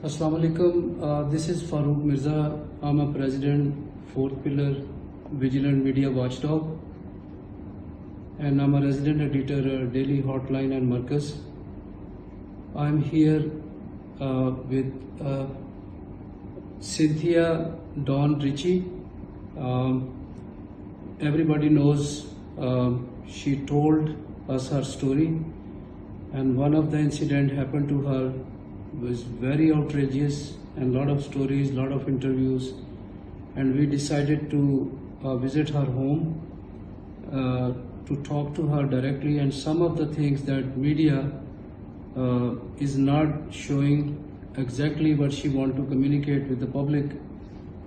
Assalamu alaikum. This is Farouk Mirza. I'm a president, fourth pillar, Vigilant Media Watchdog, and I'm a resident editor, Daily Hotline and Marcus. I'm here with Cynthia Dawn Ritchie. Everybody knows she told us her story, and one of the incident happened to her was very outrageous, and lot of stories, lot of interviews, and we decided to visit her home to talk to her directly, and some of the things that media is not showing exactly what she want to communicate with the public.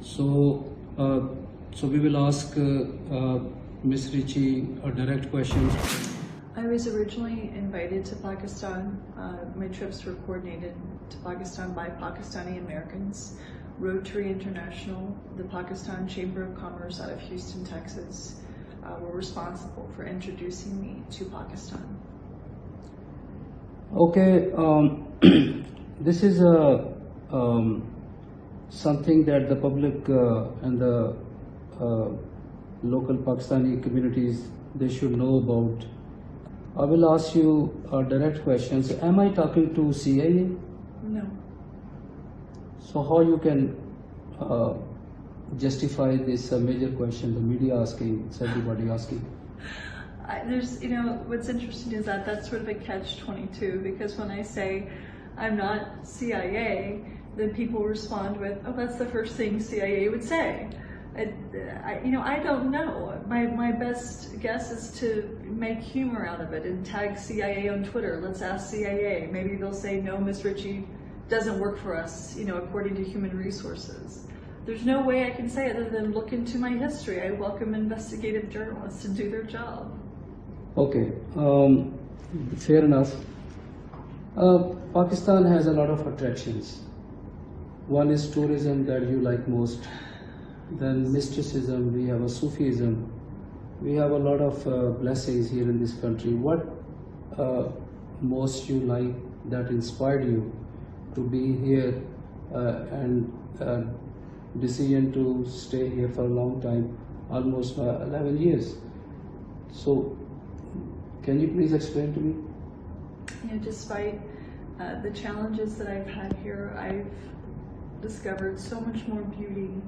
So we will ask Ms. Ritchie a direct question. I was originally invited to Pakistan. My trips were coordinated to Pakistan by Pakistani Americans. Rotary International, the Pakistan Chamber of Commerce out of Houston, Texas, were responsible for introducing me to Pakistan. Okay, this is something that the public and the local Pakistani communities, they should know about. I will ask you direct questions. Am I talking to CIA? No. So how you can justify this major question, the media asking, it's everybody asking? There's, what's interesting is that that's sort of a catch-22, because when I say I'm not CIA, then people respond with, oh, that's the first thing CIA would say. I don't know. My best guess is to make humor out of it and tag CIA on Twitter. Let's ask CIA. Maybe they'll say, no, Ms. Ritchie doesn't work for us, according to human resources. There's no way I can say other than look into my history. I welcome investigative journalists to do their job. Okay, fair enough. Pakistan has a lot of attractions. One is tourism that you like most. Then mysticism, we have a Sufism. We have a lot of blessings here in this country. What most you like that inspired you to be here and decision to stay here for a long time, almost 11 years. So, can you please explain to me? Despite the challenges that I've had here, I've discovered so much more beauty,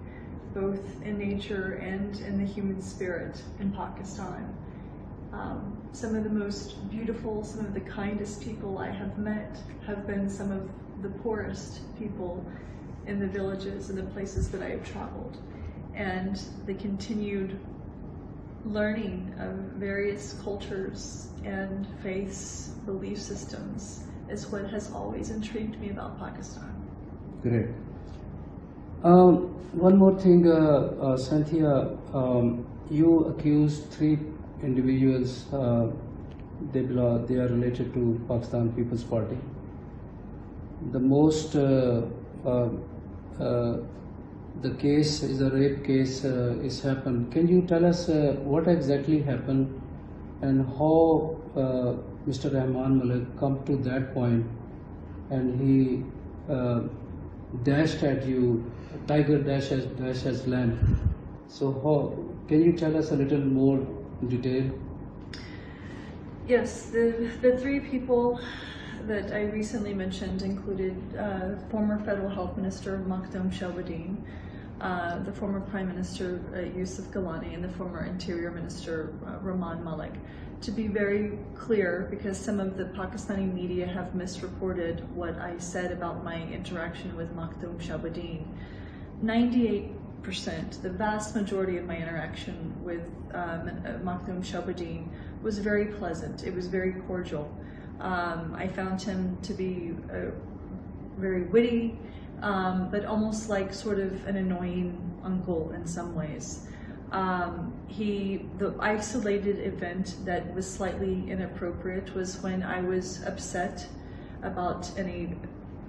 both in nature and in the human spirit in Pakistan. Some of the most beautiful, some of the kindest people I have met have been some of the poorest people in the villages and the places that I have traveled. And the continued learning of various cultures and faiths, belief systems, is what has always intrigued me about Pakistan. Great. One more thing, Cynthia, you accused 3 individuals, they are related to Pakistan People's Party. The most, the case is a rape case is happened. Can you tell us what exactly happened and how Mr. Rahman Malik come to that point and he dashed at you, tiger dashes lamb. So how, can you tell us a little more detail? Yes, the 3 people that I recently mentioned included former Federal Health Minister Makhdoom Shahbuddin, the former Prime Minister Yusuf Gilani, and the former Interior Minister Rahman Malik. To be very clear, because some of the Pakistani media have misreported what I said about my interaction with Makhdoom Shahbuddin, 98%, the vast majority of my interaction with Makhdoom Shahbuddin was very pleasant. It was very cordial. I found him to be very witty, but almost like sort of an annoying uncle in some ways. The isolated event that was slightly inappropriate was when I was upset about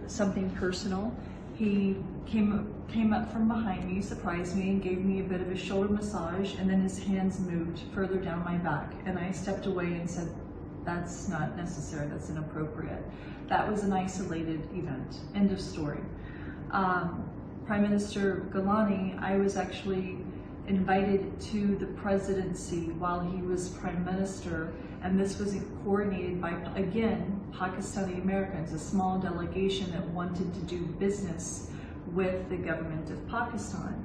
something personal. He came up from behind me, surprised me, and gave me a bit of a shoulder massage, and then his hands moved further down my back, and I stepped away and said, that's not necessary, that's inappropriate. That was an isolated event, end of story. Prime Minister Gilani, I was actually invited to the presidency while he was Prime Minister, and this was coordinated by, again, Pakistani Americans, a small delegation that wanted to do business with the government of Pakistan.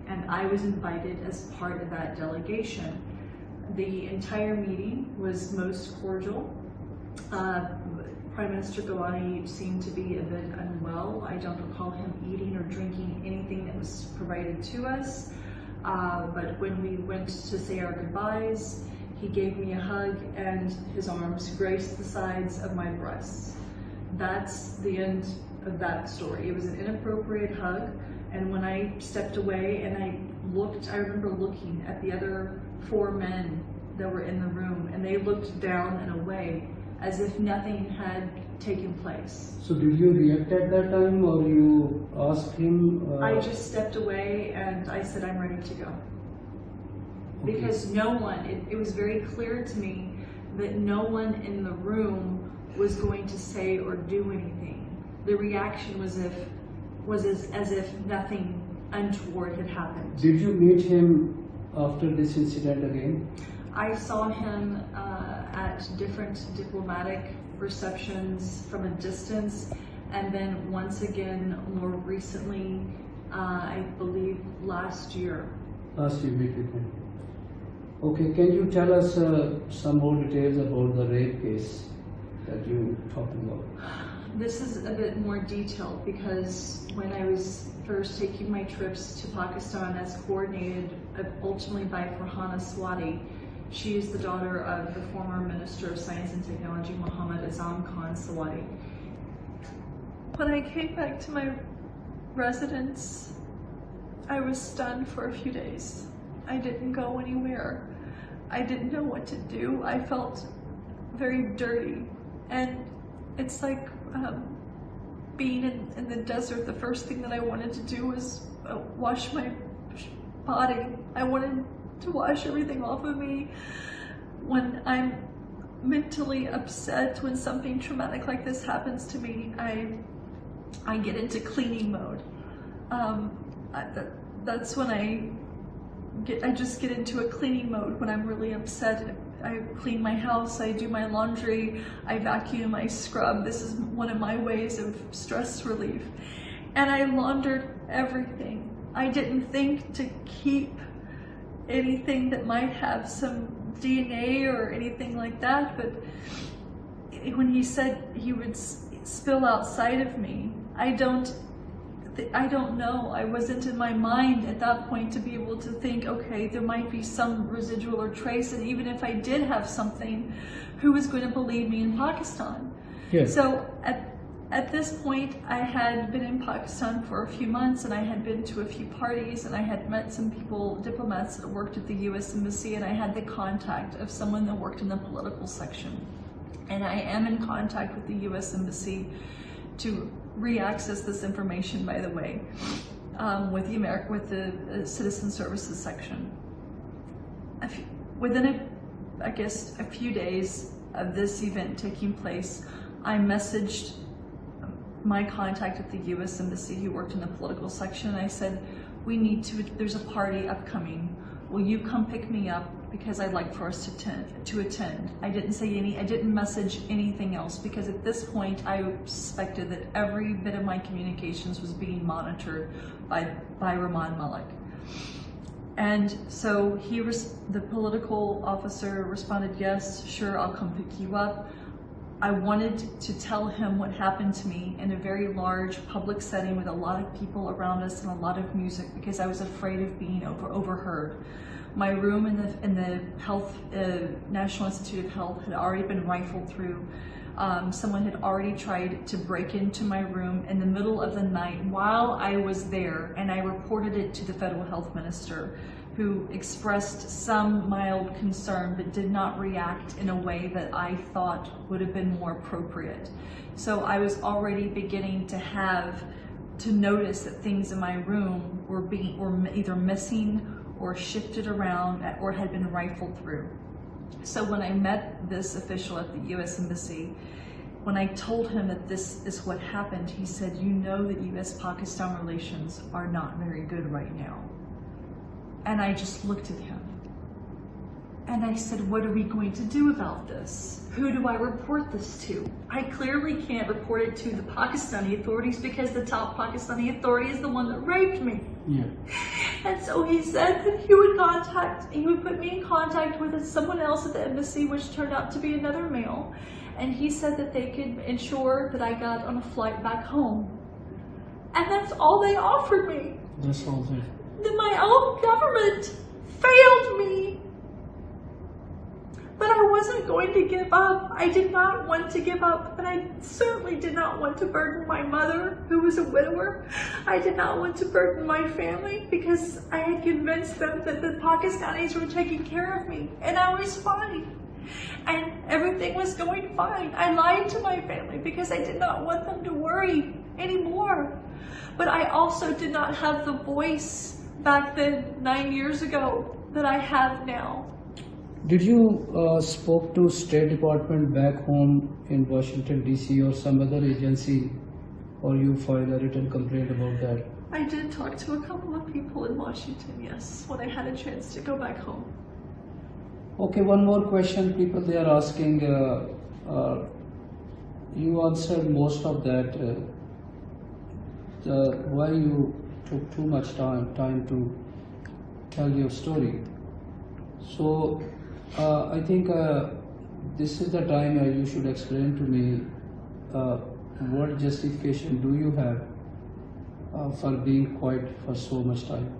And I was invited as part of that delegation. The entire meeting was most cordial. Prime Minister Gilani seemed to be a bit unwell. I don't recall him eating or drinking anything that was provided to us. But when we went to say our goodbyes, he gave me a hug and his arms graced the sides of my breasts. That's the end of that story. It was an inappropriate hug, and when I stepped away and I remember looking at the other 4 men that were in the room, and they looked down and away as if nothing had taken place. So did you react at that time, or you asked him? I just stepped away and I said, I'm ready to go. Okay. Because no one, it was very clear to me that no one in the room was going to say or do anything. The reaction was as if nothing untoward had happened. Did you meet him after this incident again? I saw him at different diplomatic receptions from a distance, and then once again more recently, I believe last year. Last year meet with him. Okay, can you tell us some more details about the rape case that you talked about? This is a bit more detailed because when I was first taking my trips to Pakistan as coordinated ultimately by Farhana Swati, she is the daughter of the former Minister of Science and Technology, Muhammad Azam Khan Swati. When I came back to my residence, I was stunned for a few days. I didn't go anywhere. I didn't know what to do. I felt very dirty. And it's like being in the desert, the first thing that I wanted to do was wash my body. I wanted to wash everything off of me. When I'm mentally upset, when something traumatic like this happens to me, I get into cleaning mode. That's when I just get into a cleaning mode when I'm really upset. I clean my house, I do my laundry, I vacuum, I scrub. This is one of my ways of stress relief. And I laundered everything. I didn't think to keep anything that might have some DNA or anything like that, but when he said he would spill outside of me, I don't know. I wasn't in my mind at that point to be able to think, okay, there might be some residual or trace, and even if I did have something, who was going to believe me in Pakistan? Yes. So at this point, I had been in Pakistan for a few months, and I had been to a few parties, and I had met some people, diplomats that worked at the U.S. Embassy, and I had the contact of someone that worked in the political section. And I am in contact with the U.S. Embassy to re-access this information, by the way, with the Citizen Services section. Within a few days of this event taking place, I messaged my contact at the U.S. Embassy who worked in the political section, and I said, there's a party upcoming. Will you come pick me up? Because I'd like for us to attend. I didn't message anything else, because at this point I suspected that every bit of my communications was being monitored by Rahman Malik. And so the political officer responded, yes, sure, I'll come pick you up. I wanted to tell him what happened to me in a very large public setting with a lot of people around us and a lot of music, because I was afraid of being overheard. My room in the National Institute of Health had already been rifled through. Someone had already tried to break into my room in the middle of the night while I was there, and I reported it to the Federal Health Minister, who expressed some mild concern but did not react in a way that I thought would have been more appropriate. So I was already beginning to notice that things in my room were either missing or shifted around or had been rifled through. So when I met this official at the US Embassy, when I told him that this is what happened, he said, you know that US-Pakistan relations are not very good right now. And I just looked at him. And I said, what are we going to do about this? Who do I report this to? I clearly can't report it to the Pakistani authorities because the top Pakistani authority is the one that raped me. Yeah. And so he said that he would put me in contact with someone else at the embassy, which turned out to be another male. And he said that they could ensure that I got on a flight back home. And that's all they offered me. That's all there. That my own government failed me. But I wasn't going to give up. I did not want to give up, but I certainly did not want to burden my mother, who was a widower. I did not want to burden my family because I had convinced them that the Pakistanis were taking care of me and I was fine. And everything was going fine. I lied to my family because I did not want them to worry anymore. But I also did not have the voice back then, 9 years ago, that I have now. Did you spoke to State Department back home in Washington DC or some other agency, or you filed a written complaint about that? I did talk to a couple of people in Washington, yes, when I had a chance to go back home. Okay, one more question. People they are asking. You answered most of that. Why you took too much time to tell your story? So I think this is the time you should explain to me what justification do you have for being quiet for so much time?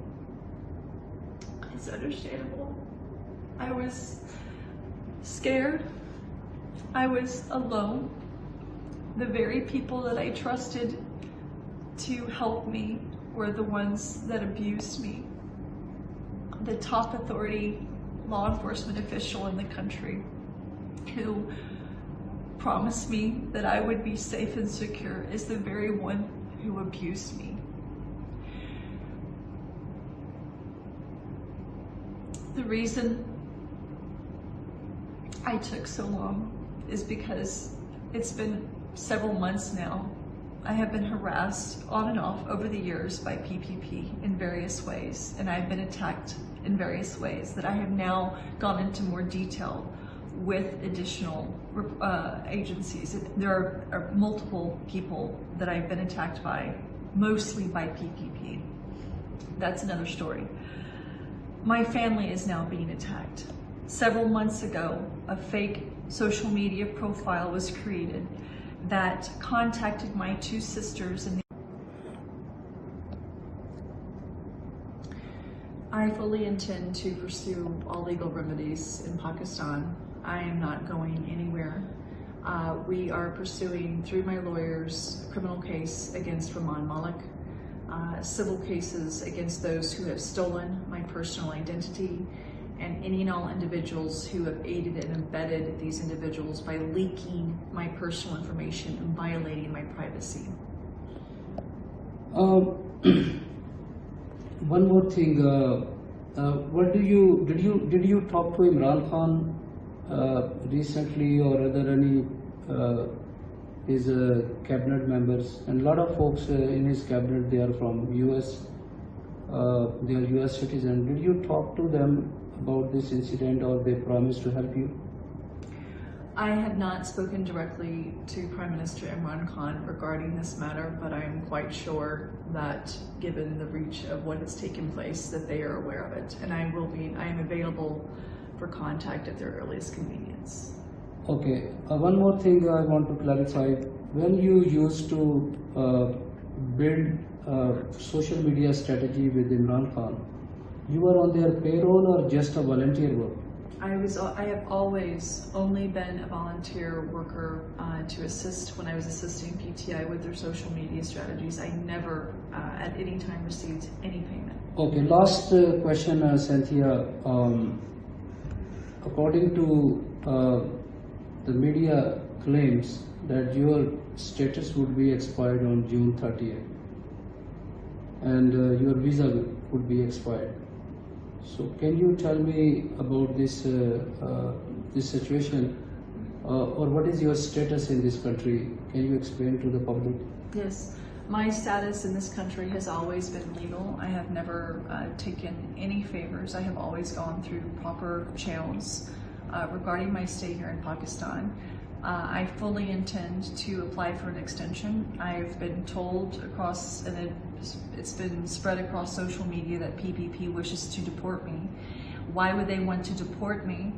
It's understandable. I was scared. I was alone. The very people that I trusted to help me were the ones that abused me. The top authority law enforcement official in the country who promised me that I would be safe and secure is the very one who abused me. The reason I took so long is because it's been several months now. I have been harassed on and off over the years by PPP in various ways, and I've been attacked in various ways that I have now gone into more detail with additional agencies. There are multiple people that I've been attacked by, mostly by PPP. That's another story. My family is now being attacked. Several months ago, a fake social media profile was created that contacted my two sisters. And I fully intend to pursue all legal remedies in Pakistan. I am not going anywhere. We are pursuing, through my lawyers, a criminal case against Rahman Malik, civil cases against those who have stolen my personal identity, and any and all individuals who have aided and abetted these individuals by leaking my personal information and violating my privacy. One more thing. What did you talk to Imran Khan recently, or are there any his cabinet members? And a lot of folks in his cabinet, they are from US. They are US citizens. Did you talk to them about this incident, or they promised to help you? I have not spoken directly to Prime Minister Imran Khan regarding this matter, but I am quite sure that given the reach of what has taken place, that they are aware of it, and I am available for contact at their earliest convenience. Okay, one more thing I want to clarify. When you used to build social media strategy with Imran Khan, you were on their payroll or just a volunteer work? I have always only been a volunteer worker to assist when I was assisting PTI with their social media strategies. I never at any time received any payment. Okay, last question, Nethya. According to the media claims that your status would be expired on June 30th and your visa would be expired. So can you tell me about this this situation, or what is your status in this country? Can you explain to the public? Yes, my status in this country has always been legal. I have never taken any favors. I have always gone through proper channels regarding my stay here in Pakistan. I fully intend to apply for an extension. I've been told across, and it's been spread across social media that PPP wishes to deport me. Why would they want to deport me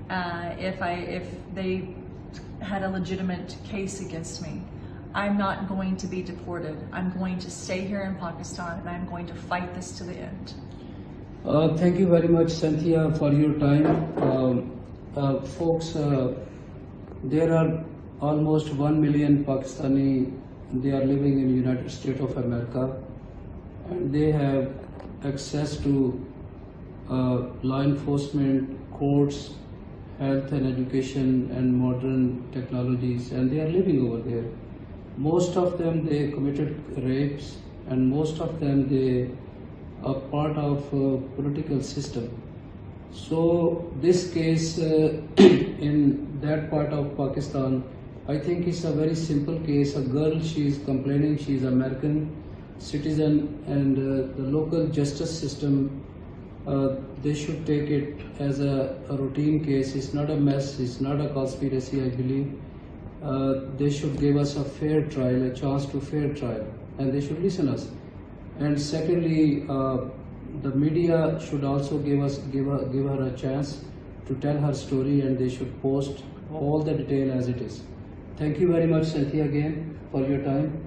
if they had a legitimate case against me? I'm not going to be deported. I'm going to stay here in Pakistan, and I'm going to fight this to the end. Thank you very much, Nethya, for your time. Folks, there are almost 1 million Pakistani. They are living in United States of America, and they have access to law enforcement, courts, health and education, and modern technologies, and they are living over there. Most of them, they committed rapes, and most of them, they are part of political system. So this case in that part of Pakistan, I think it's a very simple case. A girl, she is complaining, she is American citizen, and the local justice system, they should take it as a routine case. It's not a mess, it's not a conspiracy, I believe. They should give us a fair trial, a chance to fair trial, and they should listen us. And secondly, the media should also give her a chance to tell her story, and they should post all the detail as it is. Thank you very much, Nethya, again for your time.